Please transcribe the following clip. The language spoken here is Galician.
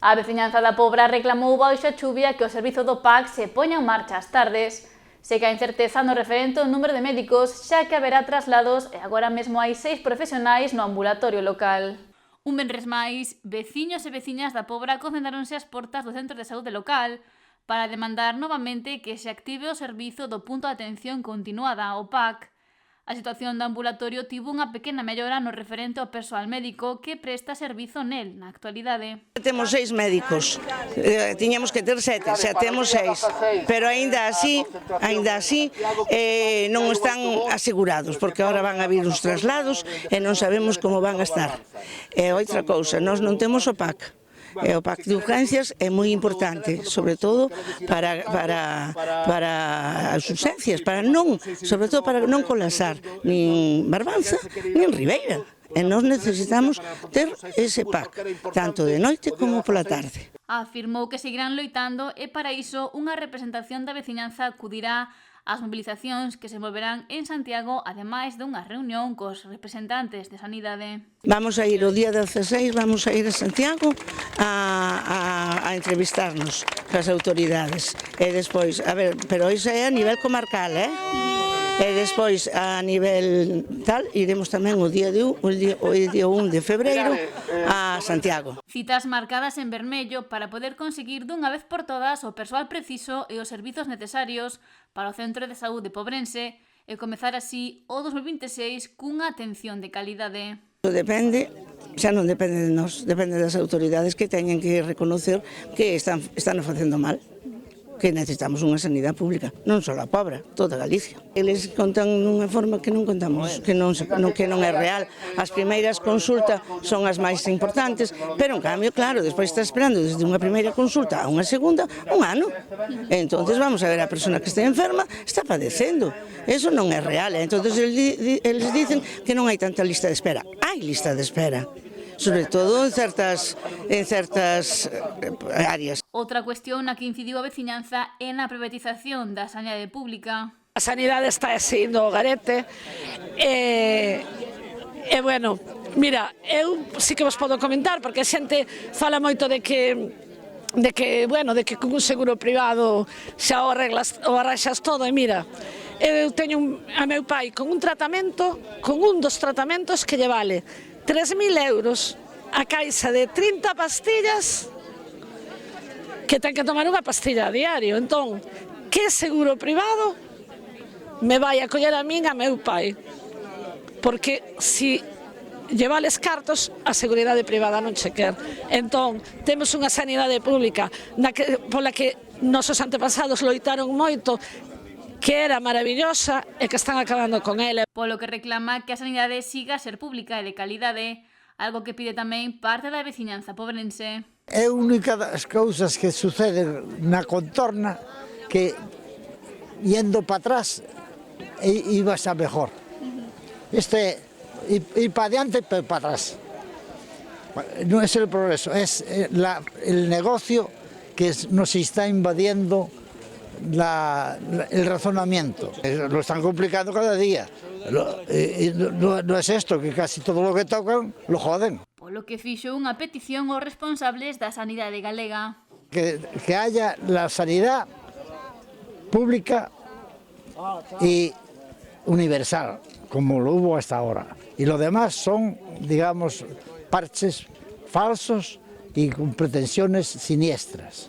A veciñanza da Pobra reclamou baixo a chuvia que o servizo do PAC se poña en marcha ás tardes. Se que a incerteza no referente ao número de médicos, xa que haberá traslados e agora mesmo hai 6 profesionais no ambulatorio local. Un venres máis, veciños e veciñas da Pobra concentraronse ás portas do centro de saúde local para demandar novamente que se active o servizo do punto de atención continuada, o PAC. A situación do ambulatorio tivo unha pequena mellora no referente ao persoal médico que presta servizo nel, na actualidade. Temos 6 médicos, tiñamos que ter 7, xa temos 6, pero aínda así non están asegurados, porque agora van a vir uns traslados e non sabemos como van a estar. E outra cousa, nós non temos o PAC. O PAC de urgencias é moi importante, sobre todo para as urgencias, sobre todo para non colapsar nin Barbanza nin Ribeira. E nós necesitamos ter ese PAC, tanto de noite como pola tarde. Afirmou que seguirán loitando e para iso unha representación da veciñanza acudirá ás mobilizacións que se volverán en Santiago, ademais dunha reunión cos representantes de Sanidade. Vamos a ir o día 16, vamos a ir a Santiago a entrevistarnos cas autoridades. E despois, a ver, pero iso é a nivel comarcal, E despois, a nivel tal, iremos tamén o día 1 de febreiro a Santiago. Citas marcadas en vermello para poder conseguir dunha vez por todas o persoal preciso e os servizos necesarios para o Centro de Saúde Pobrense e comezar así o 2026 cunha atención de calidade. Depende, xa non depende de nós, depende das autoridades que teñen que reconocer que están facendo mal, que necesitamos unha sanidade pública, non só a Pobra, toda Galicia. Eles contan nunha forma que non contamos, que non é real. As primeiras consultas son as máis importantes, pero en cambio, claro, despois está esperando desde unha primeira consulta a unha segunda, un ano. Entonces vamos a ver a persona que está enferma, está padecendo. Eso non é real. Entonces eles dicen que non hai tanta lista de espera. Hai lista de espera, sobre todo en certas áreas. Outra cuestión na que incidiu a veciñanza é na privatización da sanidade pública. A sanidade está sendo o garete e bueno, mira, eu sí que vos podo comentar porque a xente fala moito de que con un seguro privado xa o arranxas todo e mira, eu teño a meu pai con un dos tratamentos que lle vale 3.000 euros a caixa de 30 pastillas que ten que tomar unha pastilla a diario. Entón, que seguro privado me vai a coller a min a meu pai? Porque si lle vales cartos, a seguridade privada non che quer. Entón, temos unha sanidade pública pola que nosos antepasados loitaron moito, que era maravillosa e que están acabando con ela. Polo que reclama que a sanidade siga a ser pública e de calidade, algo que pide tamén parte da veciñanza pobrense. É única das cousas que suceden na contorna que, yendo para atrás, ibas a mejor. Ir para adiante, pero para atrás. No es el progreso, es el negocio que nos está invadiendo el razonamiento. Lo están complicando cada día. No es esto, que casi todo lo que tocan lo joden. Polo que fixo unha petición aos responsables da sanidade galega. Que haya la sanidad pública y universal, como lo hubo hasta ahora. Y lo demás son, digamos, parches falsos y con pretensiones siniestras.